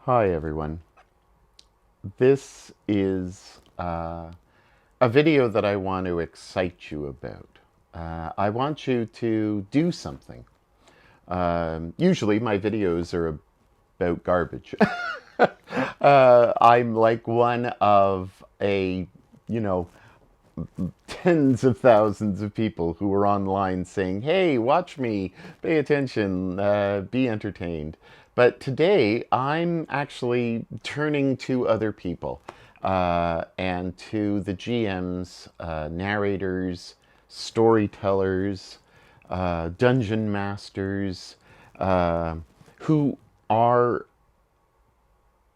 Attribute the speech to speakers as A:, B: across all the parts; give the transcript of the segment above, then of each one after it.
A: Hi, everyone. This is a video that I want to excite you about. I want you to do something. Usually, my videos are about garbage. I'm like one of you know, tens of thousands of people who are online saying, hey, watch me, pay attention, be entertained. But today I'm actually turning to other people and to the GMs, narrators, storytellers, dungeon masters who are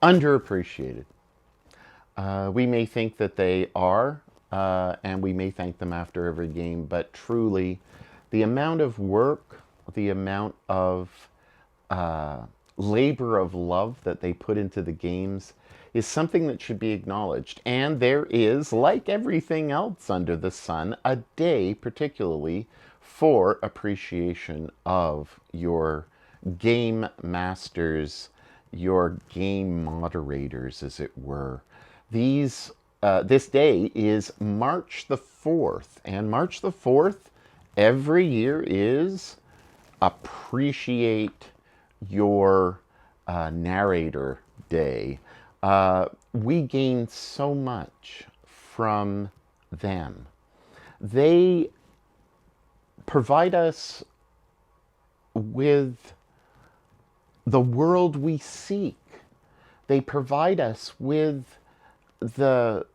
A: underappreciated. We may think that they are, and we may thank them after every game, but truly, the amount of work, the amount of uh, labor of love that they put into the games is something that should be acknowledged. And there is, like everything else under the sun, a day particularly for appreciation of your game masters, your game moderators, as it were. This day is March the 4th, and March the 4th every year is appreciate your narrator day. We gain so much from them. They provide us with the world we seek. They provide us with the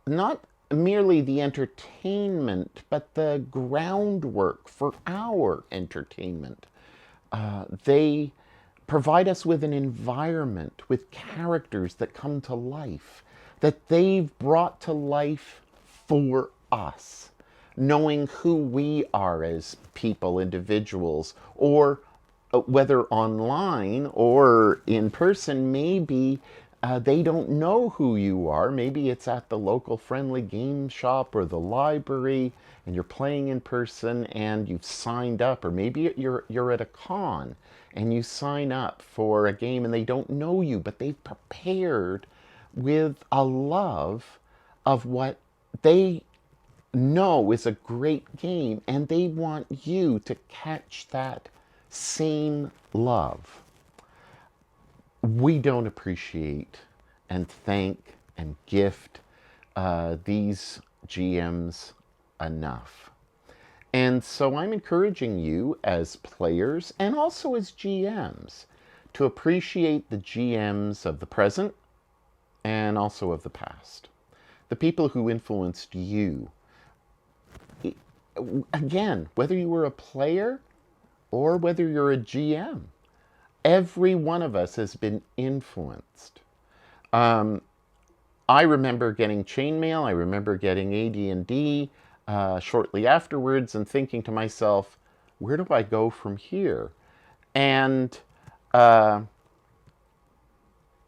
A: not merely the entertainment, but the groundwork for our entertainment. They provide us with an environment, with characters that come to life, that they've brought to life for us, knowing who we are as people, individuals, or whether online or in person, maybe they don't know who you are. Maybe it's at the local friendly game shop or the library and you're playing in person and you've signed up, or maybe you're at a con and you sign up for a game and they don't know you, but they've prepared with a love of what they know is a great game, and they want you to catch that same love. We don't appreciate and thank and gift these GMs enough. And so I'm encouraging you as players and also as GMs to appreciate the GMs of the present and also of the past. The people who influenced you. Again, whether you were a player or whether you're a GM, every one of us has been influenced. I remember getting chainmail. I remember getting AD&D shortly afterwards, and thinking to myself, "Where do I go from here?" And uh,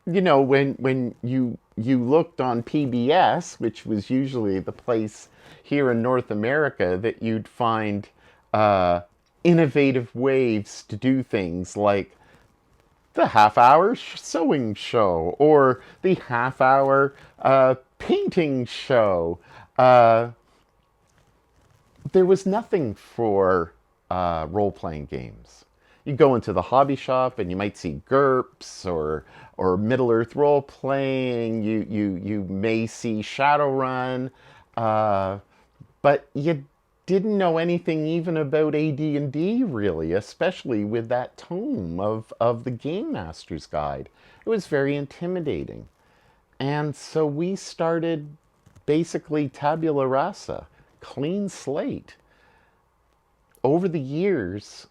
A: when you looked on PBS, which was usually the place here in North America that you'd find uh, innovative ways to do things, like the half-hour sewing show or the half-hour painting show. Uh, there was nothing for role-playing games. You go into the hobby shop and you might see GURPS or Middle Earth role playing. You may see Shadowrun, uh, but you didn't know anything even about AD&D really, especially with that tome of the Game Master's Guide. It was very intimidating. And so we started basically tabula rasa, clean slate. Over the years,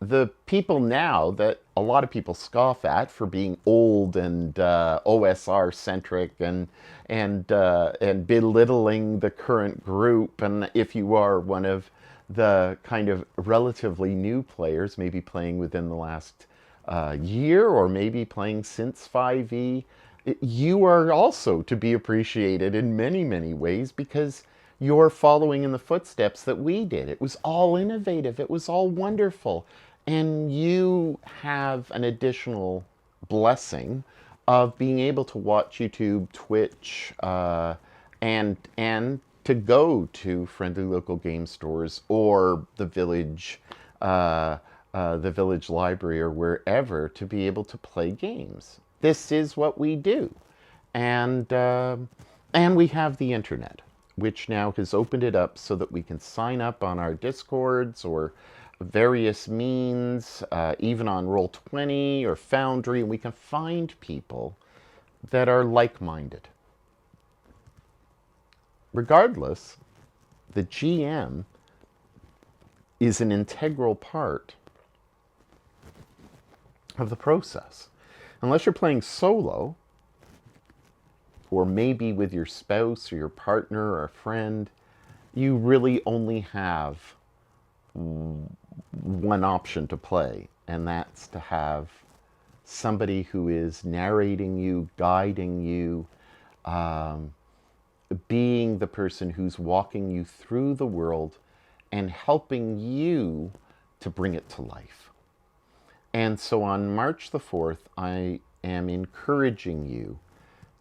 A: the people now that a lot of people scoff at for being old and OSR centric and belittling the current group, and if you are one of the kind of relatively new players, maybe playing within the last year or maybe playing since 5e, you are also to be appreciated in many, many ways because you're following in the footsteps that we did. It was all innovative, it was all wonderful. And you have an additional blessing of being able to watch YouTube, Twitch, and to go to friendly local game stores or the village library or wherever to be able to play games. This is what we do, and we have the internet, which now has opened it up so that we can sign up on our Discords or various means, even on Roll20 or Foundry, and we can find people that are like-minded. Regardless, the GM is an integral part of the process. Unless you're playing solo, or maybe with your spouse or your partner or a friend, you really only have one option to play, and that's to have somebody who is narrating you, guiding you, being the person who's walking you through the world and helping you to bring it to life. And so on March the 4th, I am encouraging you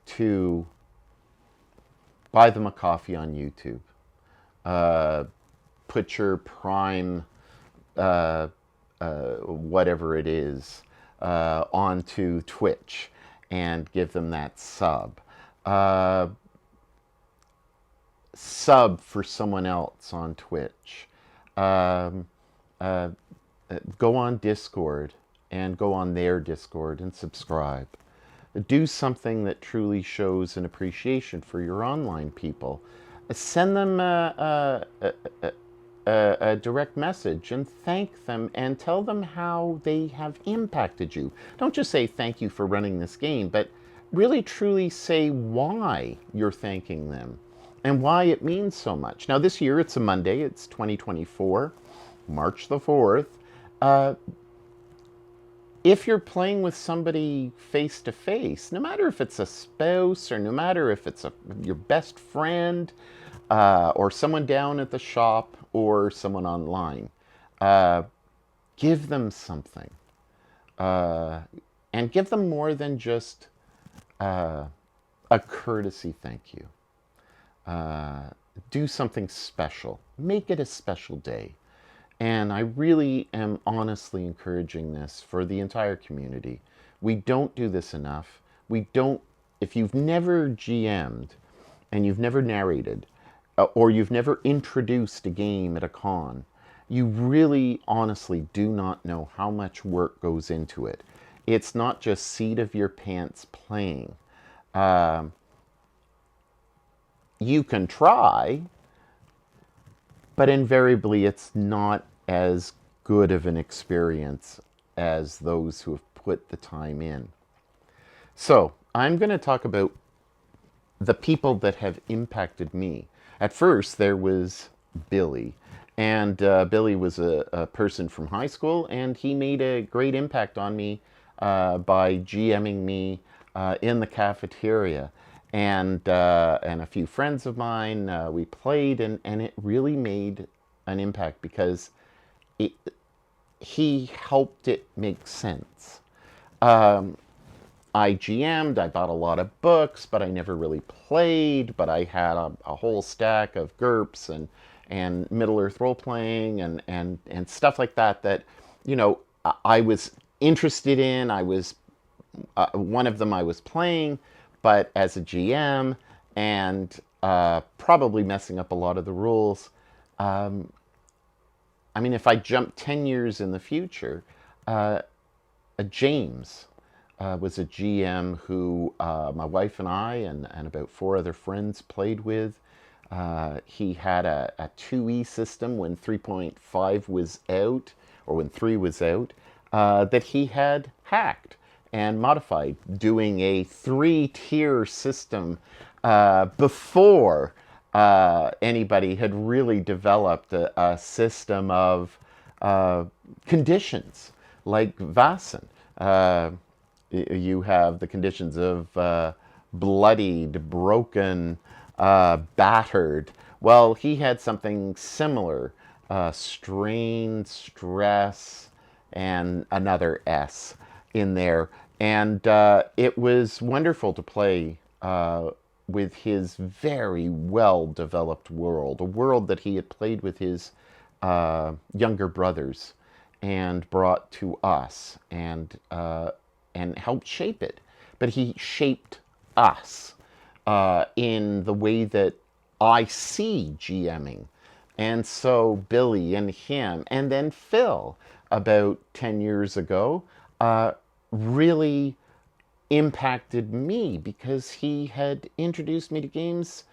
A: to buy them a coffee on YouTube. Put your Prime, whatever it is, onto Twitch and give them that sub. Sub for someone else on Twitch. Go on Discord and go on their Discord and subscribe. Do something that truly shows an appreciation for your online people. Send them a direct message and thank them and tell them how they have impacted you. Don't just say thank you for running this game, but really truly say why you're thanking them and why it means so much. Now this year it's a Monday, it's 2024, March the 4th. If you're playing with somebody face to face, no matter if it's a spouse or no matter if it's your best friend or someone down at the shop or someone online, give them something. And give them more than just a courtesy thank you. Do something special. Make it a special day. And I really am honestly encouraging this for the entire community. We don't do this enough. If you've never GM'd and you've never narrated, or you've never introduced a game at a con, you really honestly do not know how much work goes into it. It's not just seat of your pants playing. You can try, but invariably it's not as good of an experience as those who have put the time in. So I'm going to talk about the people that have impacted me. At first there was Billy, and Billy was a person from high school, and he made a great impact on me by GMing me in the cafeteria. And a few friends of mine, we played, and it really made an impact because he helped it make sense. I GM'd, I bought a lot of books, but I never really played, but I had a whole stack of GURPS and Middle-earth role-playing and stuff like that, you know, I was interested in. I was, one of them I was playing, but as a GM, and probably messing up a lot of the rules. I mean, if I jump 10 years in the future, James was a GM who my wife and I and about 4 other friends played with. He had a 2E system when 3.5 was out, or when 3 was out, that he had hacked and modified, doing a 3-tier system before anybody had really developed a system of conditions like Vaesen. You have the conditions of bloodied, broken, battered. Well, he had something similar. Strain, stress, and another S in there. And it was wonderful to play with his very well developed world, a world that he had played with his younger brothers and brought to us and helped shape it. But he shaped us in the way that I see GMing. And so Billy and him, and then Phil, about 10 years ago, really impacted me because he had introduced me to games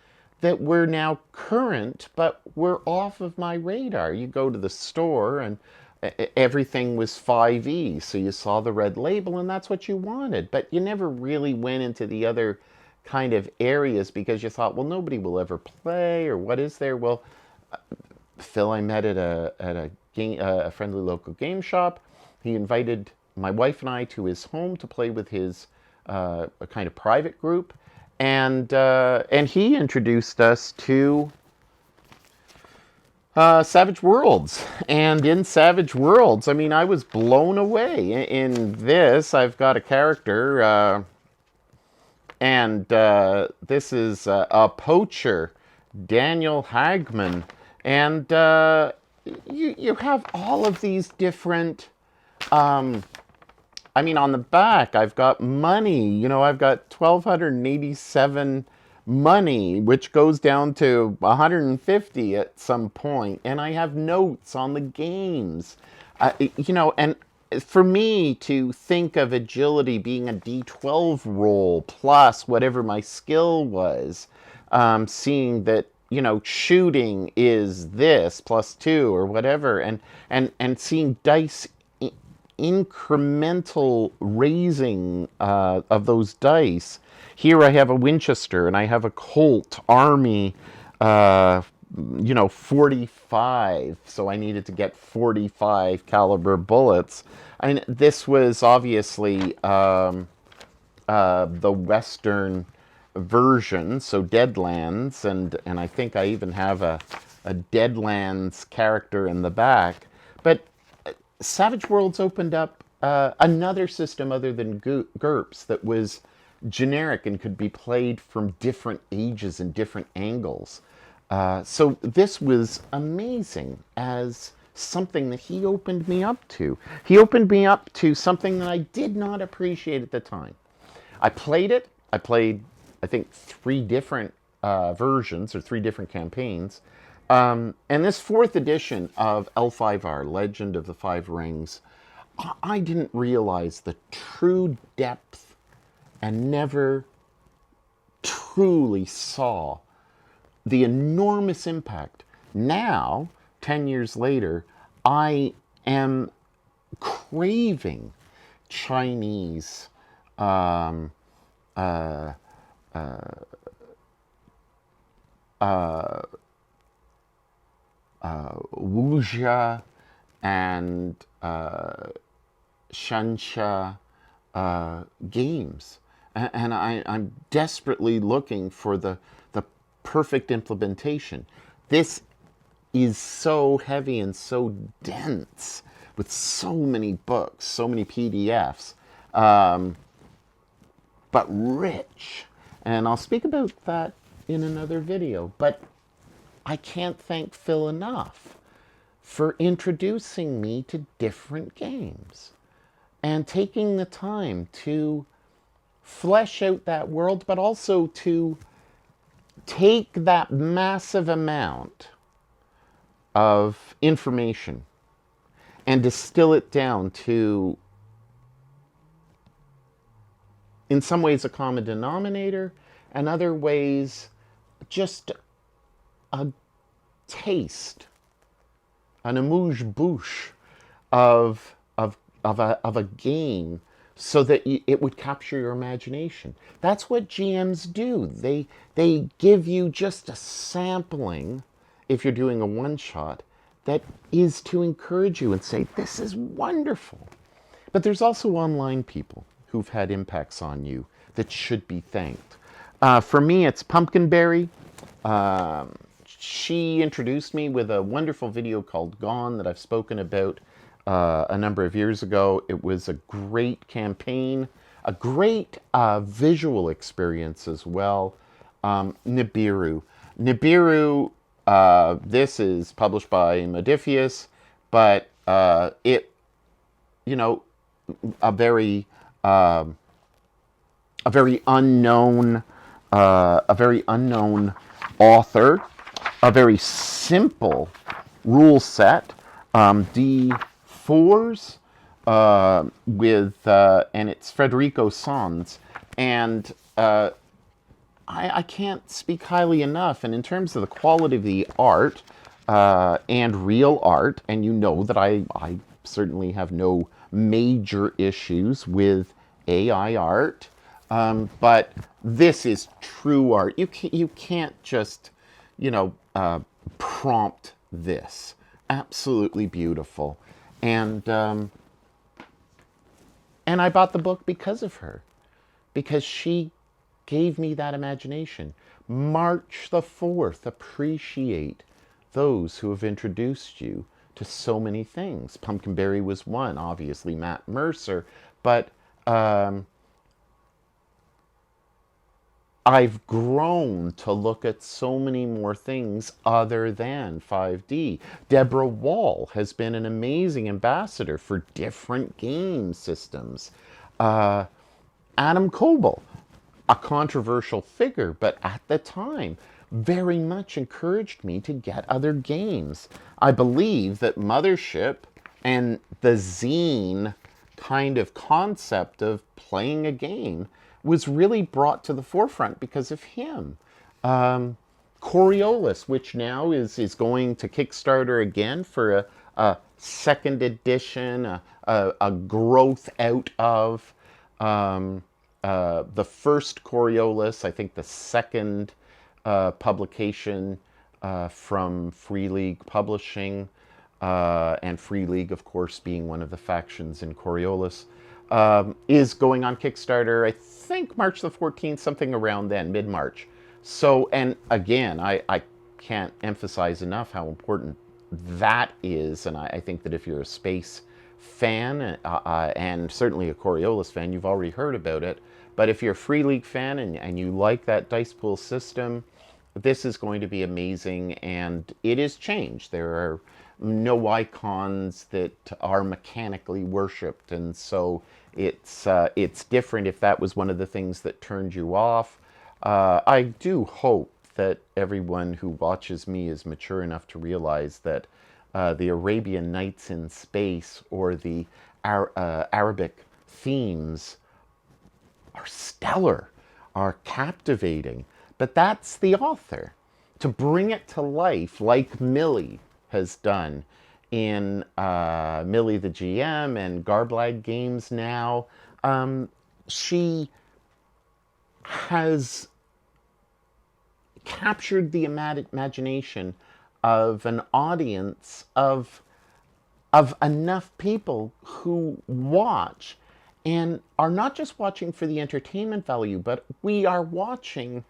A: that were now current but were off of my radar. You go to the store and everything was 5e, so you saw the red label and that's what you wanted, but you never really went into the other kind of areas because you thought, well, nobody will ever play, or what is there? Well, Phil I met at a friendly local game shop. He invited my wife and I to his home to play with his a kind of private group, and he introduced us to Savage Worlds. And in Savage Worlds, I mean, I was blown away. In this, I've got a character, and this is a poacher, Daniel Hagman, and you have all of these different. I mean, on the back, I've got money. You know, I've got 1,287 money, which goes down to 150 at some point, and I have notes on the games. You know, and for me to think of agility being a D12 roll plus whatever my skill was, seeing that, you know, shooting is this +2 or whatever, and seeing dice incremental raising of those dice. Here I have a Winchester and I have a Colt Army, you know, 45. So I needed to get 45 caliber bullets. And this was obviously the Western version, so Deadlands, and I think I even have a Deadlands character in the back. But Savage Worlds opened up another system other than GURPS that was generic and could be played from different ages and different angles. So this was amazing as something that he opened me up to. He opened me up to something that I did not appreciate at the time. I played it. I played, I think, 3 different versions or 3 different campaigns. And this 4th edition of L5R, Legend of the Five Rings, I didn't realize the true depth and never truly saw the enormous impact. Now, 10 years later, I am craving Chinese wuxia and shanxia games. And I'm desperately looking for the perfect implementation. This is so heavy and so dense with so many books, so many PDFs, but rich. And I'll speak about that in another video. But I can't thank Phil enough for introducing me to different games and taking the time to flesh out that world, but also to take that massive amount of information and distill it down to, in some ways, a common denominator, and other ways, just a taste, an amuse-bouche of a game, so that it would capture your imagination. That's what GMs do. They give you just a sampling, if you're doing a one-shot, that is to encourage you and say, this is wonderful. But there's also online people who've had impacts on you that should be thanked. For me, it's Pumpkinberry. She introduced me with a wonderful video called Gone that I've spoken about a number of years ago. It was a great campaign, a great visual experience as well. Nibiru. Nibiru, this is published by Modiphius, but it, you know, a very a very unknown a very unknown author, a very simple rule set, D4s and it's Federico Sans, and I can't speak highly enough. And in terms of the quality of the art and real art, and you know that I certainly have no major issues with AI art, but this is true art. You can't just, you know, prompt this. Absolutely beautiful, and I bought the book because of her, because she gave me that imagination. March the 4th, appreciate those who have introduced you to so many things. Pumpkinberry was one, obviously Matt Mercer, but I've grown to look at so many more things other than 5D. Deborah Wall has been an amazing ambassador for different game systems. Adam Koebel, a controversial figure, but at the time very much encouraged me to get other games. I believe that Mothership and the zine kind of concept of playing a game was really brought to the forefront because of him. Coriolis, which now is going to Kickstarter again for a second edition, a growth out of the first Coriolis, I think the second publication from Free League Publishing, and Free League, of course, being one of the factions in Coriolis, is going on Kickstarter, I think March the 14th, something around then, mid-March. So, and again, I can't emphasize enough how important that is, and I think that if you're a space fan, and certainly a Coriolis fan, you've already heard about it, but if you're a Free League fan and you like that dice pool system, this is going to be amazing, and it is changed. There are no icons that are mechanically worshipped, and so it's different if that was one of the things that turned you off. I do hope that everyone who watches me is mature enough to realize that the Arabian Nights in space or the Arabic themes are stellar, are captivating, but that's the author. To bring it to life, like Millie has done in Millie the GM and Garblag Games now, she has captured the imagination of an audience of enough people who watch and are not just watching for the entertainment value, but we are watching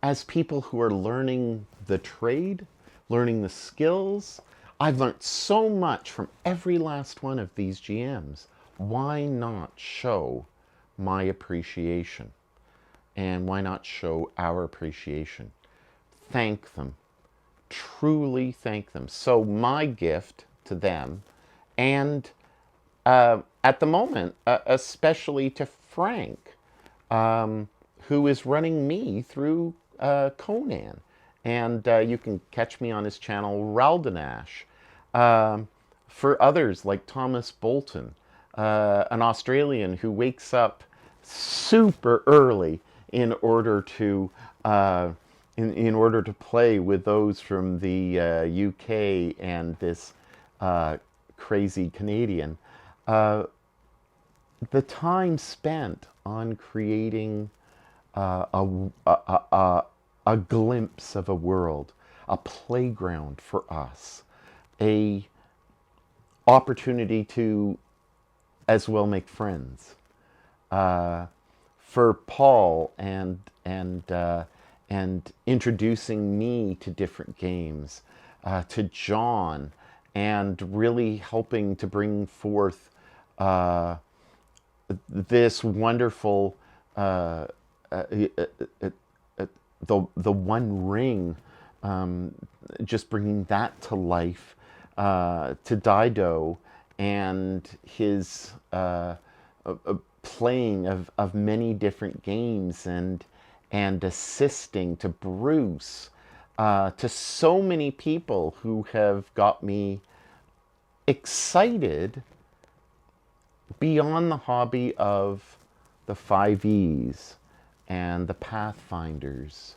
A: as people who are learning the trade, learning the skills. I've learned so much from every last one of these GMs. Why not show my appreciation? And why not show our appreciation? Thank them. Truly thank them. So my gift to them, and at the moment, especially to Frank, who is running me through Conan. And you can catch me on his channel, Raldanash. For others like Thomas Bolton, an Australian who wakes up super early in order to in order to play with those from the UK and this crazy Canadian. The time spent on creating a glimpse of a world, a playground for us, a opportunity to as well make friends. For Paul and introducing me to different games, to John and really helping to bring forth uh, this wonderful uh, uh, uh, uh, the One Ring, um, just bringing that to life, to Dido and his playing of many different games, and assisting to Bruce, to so many people who have got me excited beyond the hobby of the 5Es and the Pathfinders,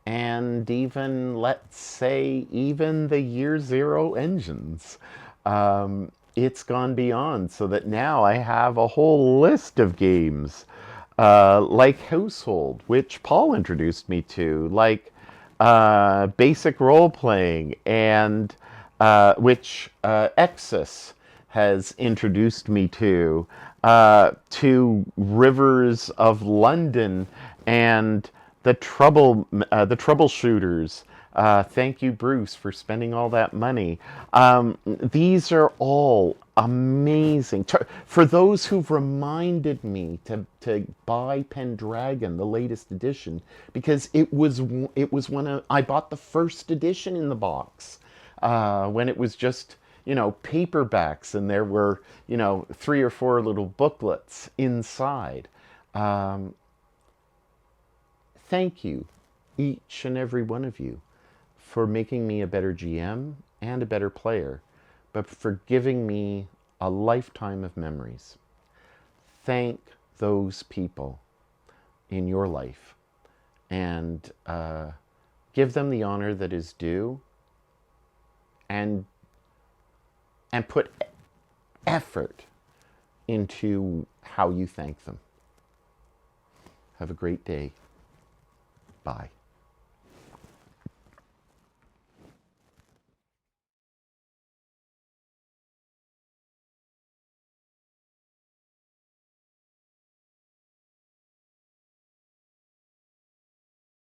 A: and even, let's say, even the Year Zero engines. It's gone beyond, so that now I have a whole list of games, like Household, which Paul introduced me to, like basic role playing, and which Exus has introduced me to Rivers of London, and the Troubleshooters. Thank you, Bruce, for spending all that money. These are all amazing. For those who've reminded me to buy Pendragon, the latest edition, because it was when I bought the first edition in the box, when it was just, paperbacks, and there were, 3 or 4 little booklets inside. Um, Thank you, each and every one of you, for making me a better GM and a better player, but for giving me a lifetime of memories. Thank those people in your life, and give them the honor that is due, and put effort into how you thank them. Have a great day. Bye.